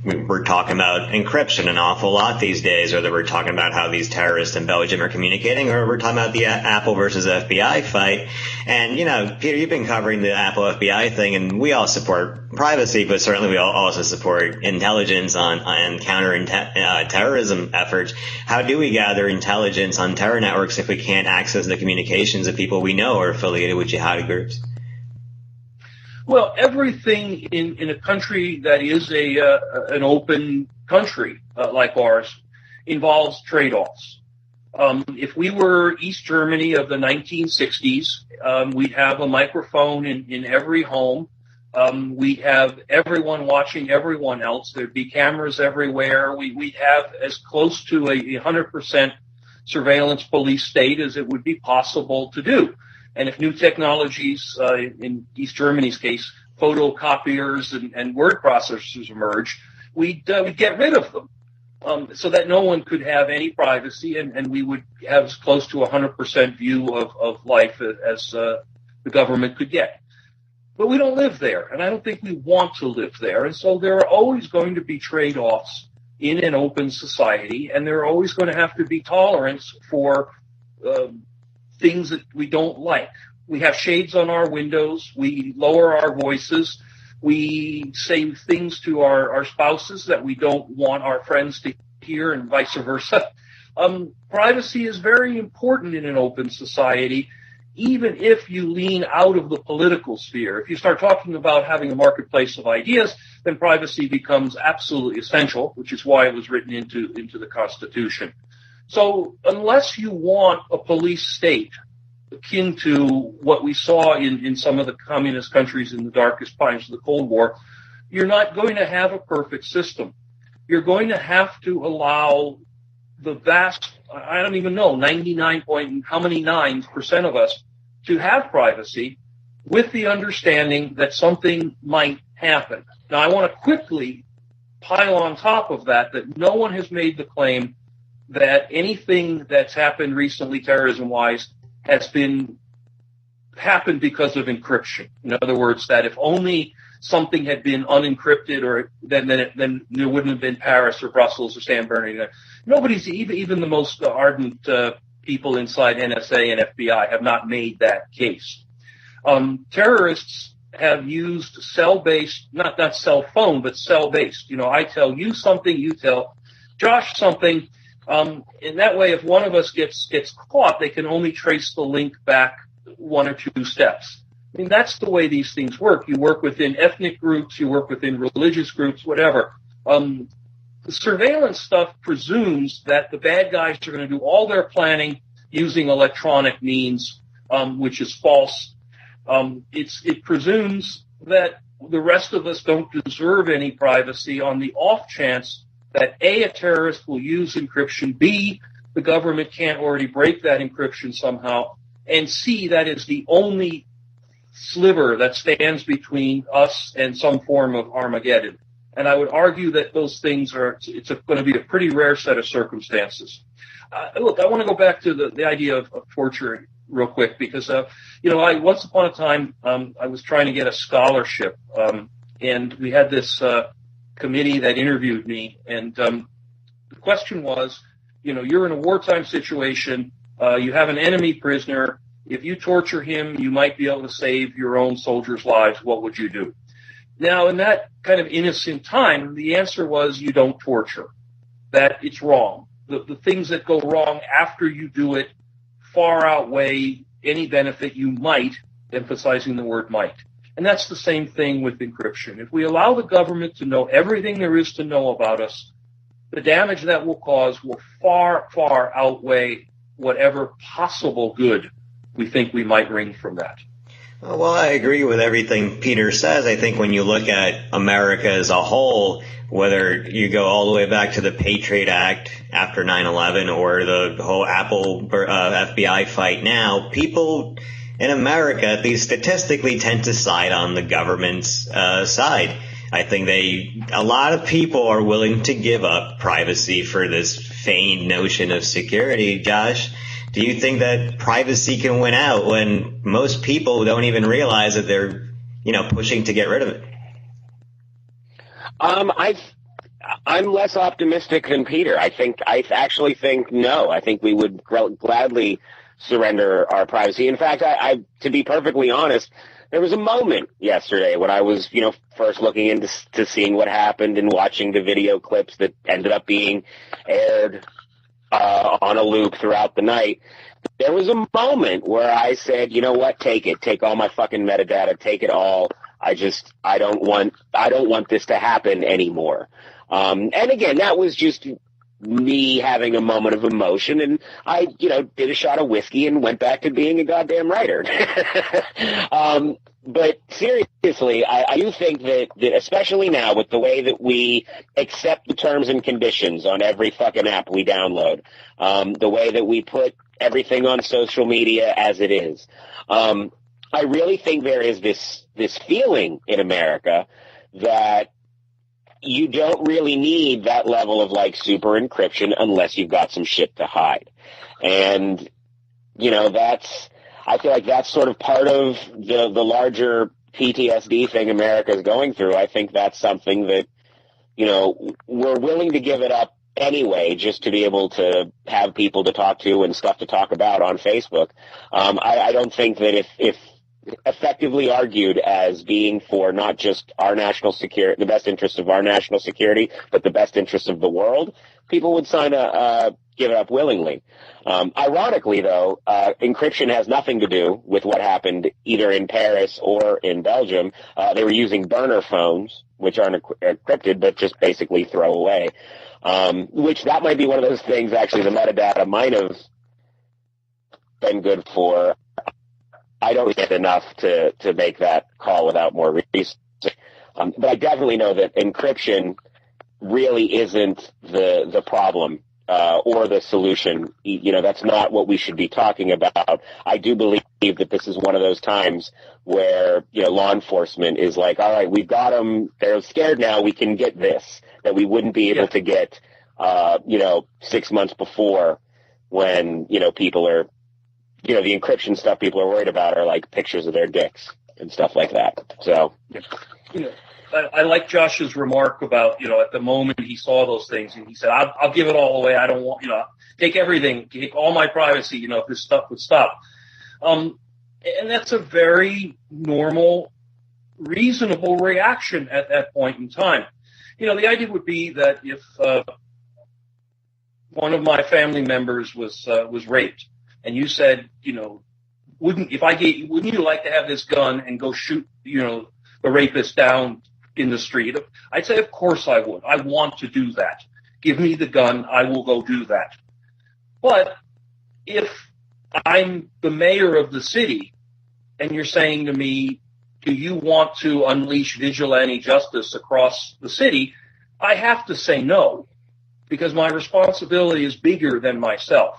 we're talking about encryption an awful lot these days, or that we're talking about how these terrorists in Belgium are communicating, or we're talking about the Apple versus FBI fight. And, Peter, you've been covering the Apple FBI thing, and we all support privacy, but certainly we all also support intelligence on counter-terrorism efforts. How do we gather intelligence on terror networks if we can't access the communications of people we know are affiliated with jihadi groups? Well, everything in a country that is an open country like ours involves trade-offs. If we were East Germany of the 1960s, we'd have a microphone in every home. We'd have everyone watching everyone else. There'd be cameras everywhere. We'd have as close to a 100% surveillance police state as it would be possible to do. And if new technologies, in East Germany's case, photocopiers and word processors emerge, we'd get rid of them so that no one could have any privacy, and we would have as close to 100% view of life as the government could get. But we don't live there, and I don't think we want to live there. And so there are always going to be trade-offs in an open society, and there are always going to have to be tolerance for things that we don't like. We have shades on our windows. We lower our voices. We say things to our spouses that we don't want our friends to hear, and vice versa. Privacy is very important in an open society, even if you lean out of the political sphere. If you start talking about having a marketplace of ideas, then privacy becomes absolutely essential, which is why it was written into the Constitution. So unless you want a police state akin to what we saw in some of the communist countries in the darkest times of the Cold War, you're not going to have a perfect system. You're going to have to allow the vast, I don't even know, 99 point how many 9% of us to have privacy, with the understanding that something might happen. Now, I want to quickly pile on top of that no one has made the claim that anything that's happened recently terrorism-wise has happened because of encryption. In other words, that if only something had been unencrypted, or then there wouldn't have been Paris or Brussels or San Bernardino. Nobody's, even the most ardent people inside NSA and FBI have not made that case. Terrorists have used cell-based, not cell phone, but cell-based. I tell you something, you tell Josh something. In that way, if one of us gets caught, they can only trace the link back one or two steps. I mean, that's the way these things work. You work within ethnic groups, you work within religious groups, whatever. The surveillance stuff presumes that the bad guys are going to do all their planning using electronic means, which is false. It presumes that the rest of us don't deserve any privacy on the off chance that A, a terrorist will use encryption, B, the government can't already break that encryption somehow, and C, that is the only sliver that stands between us and some form of Armageddon. And I would argue that those things it's going to be a pretty rare set of circumstances. Look, I want to go back to the idea of torture real quick, because, once upon a time, I was trying to get a scholarship, and we had this committee that interviewed me, and the question was, you're in a wartime situation, you have an enemy prisoner, if you torture him, you might be able to save your own soldiers' lives, what would you do? Now, in that kind of innocent time, the answer was you don't torture, that it's wrong. The things that go wrong after you do it far outweigh any benefit you might, emphasizing the word might. And that's the same thing with encryption. If we allow the government to know everything there is to know about us, the damage that will cause will far, far outweigh whatever possible good we think we might wring from that. Well, I agree with everything Peter says. I think when you look at America as a whole, whether you go all the way back to the Patriot Act after 9/11 or the whole Apple FBI fight now, people in America, at least statistically, tend to side on the government's side. I think a lot of people are willing to give up privacy for this feigned notion of security. Josh, do you think that privacy can win out when most people don't even realize that they're, pushing to get rid of it? I'm less optimistic than Peter. I actually think no. I think we would gladly surrender our privacy. In fact, I to be perfectly honest, there was a moment yesterday when I was, first looking into seeing what happened and watching the video clips that ended up being aired on a loop throughout the night. There was a moment where I said, you know what, take it. Take all my fucking metadata. Take it all. I don't want this to happen anymore. And again, that was just me having a moment of emotion, and I, did a shot of whiskey and went back to being a goddamn writer. But seriously, I do think that especially now with the way that we accept the terms and conditions on every fucking app we download, the way that we put everything on social media as it is, I really think there is this feeling in America that you don't really need that level of super encryption unless you've got some shit to hide. And, I feel like that's sort of part of the larger PTSD thing America is going through. I think that's something that, we're willing to give it up anyway, just to be able to have people to talk to and stuff to talk about on Facebook. I don't think that if effectively argued as being for not just our national security, the best interest of our national security, but the best interest of the world, people would give it up willingly. Ironically, though, encryption has nothing to do with what happened either in Paris or in Belgium. They were using burner phones, which aren't encrypted, but just basically throw away. Which that might be one of those things, actually, the metadata might have been good for. I don't get enough to make that call without more research. But I definitely know that encryption really isn't the problem or the solution. That's not what we should be talking about. I do believe that this is one of those times where, law enforcement is like, all right, we've got them. They're scared now. We can get this that we wouldn't be able to get, 6 months before when, people are, the encryption stuff people are worried about are like pictures of their dicks and stuff like that. So, I like Josh's remark about, at the moment he saw those things and he said, I'll give it all away. I don't want, take everything, take all my privacy, if this stuff would stop. And that's a very normal, reasonable reaction at that point in time. The idea would be that if one of my family members was raped, and you said, wouldn't you like to have this gun and go shoot, the rapist down in the street? I'd say, of course I would. I want to do that. Give me the gun. I will go do that. But if I'm the mayor of the city and you're saying to me, do you want to unleash vigilante justice across the city? I have to say no, because my responsibility is bigger than myself.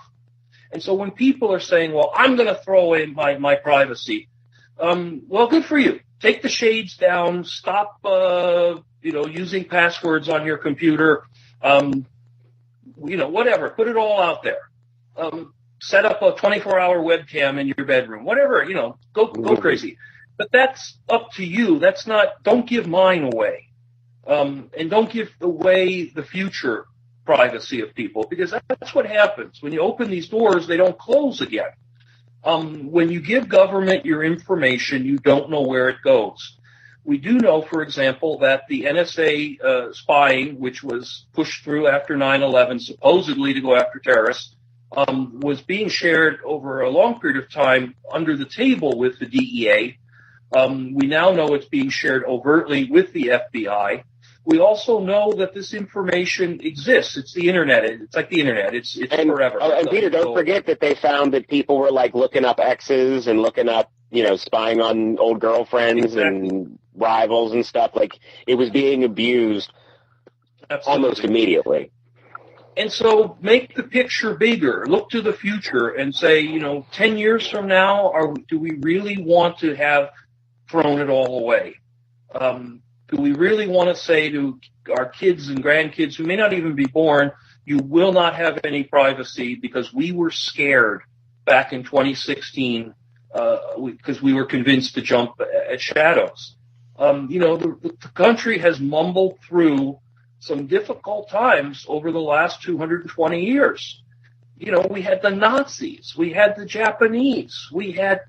And so when people are saying, well, I'm going to throw away my privacy, well, good for you. Take the shades down. Stop, using passwords on your computer. Whatever. Put it all out there. Set up a 24-hour webcam in your bedroom. Whatever, go crazy. But that's up to you. Don't give mine away. And don't give away the future privacy of people, because that's what happens. When you open these doors, they don't close again. When you give government your information, you don't know where it goes. We do know, for example, that the NSA spying, which was pushed through after 9/11, supposedly to go after terrorists, was being shared over a long period of time under the table with the DEA. We now know it's being shared overtly with the FBI. We also know that this information exists. It's the internet. It's like the internet. It's forever. Oh, and Peter, don't forget that they found that people were looking up exes and looking up, spying on old girlfriends and rivals and stuff. It was being abused almost immediately. And so make the picture bigger. Look to the future and say, 10 years from now, do we really want to have thrown it all away? Do we really want to say to our kids and grandkids who may not even be born, you will not have any privacy because we were scared back in 2016 because we were convinced to jump at shadows? The country has mumbled through some difficult times over the last 220 years. You know, we had the Nazis, we had the Japanese, we had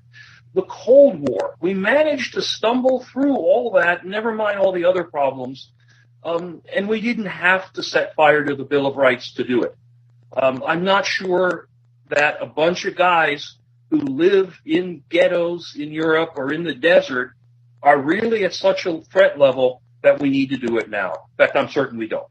the Cold War. We managed to stumble through all that, never mind all the other problems, and we didn't have to set fire to the Bill of Rights to do it. I'm not sure that a bunch of guys who live in ghettos in Europe or in the desert are really at such a threat level that we need to do it now. In fact, I'm certain we don't.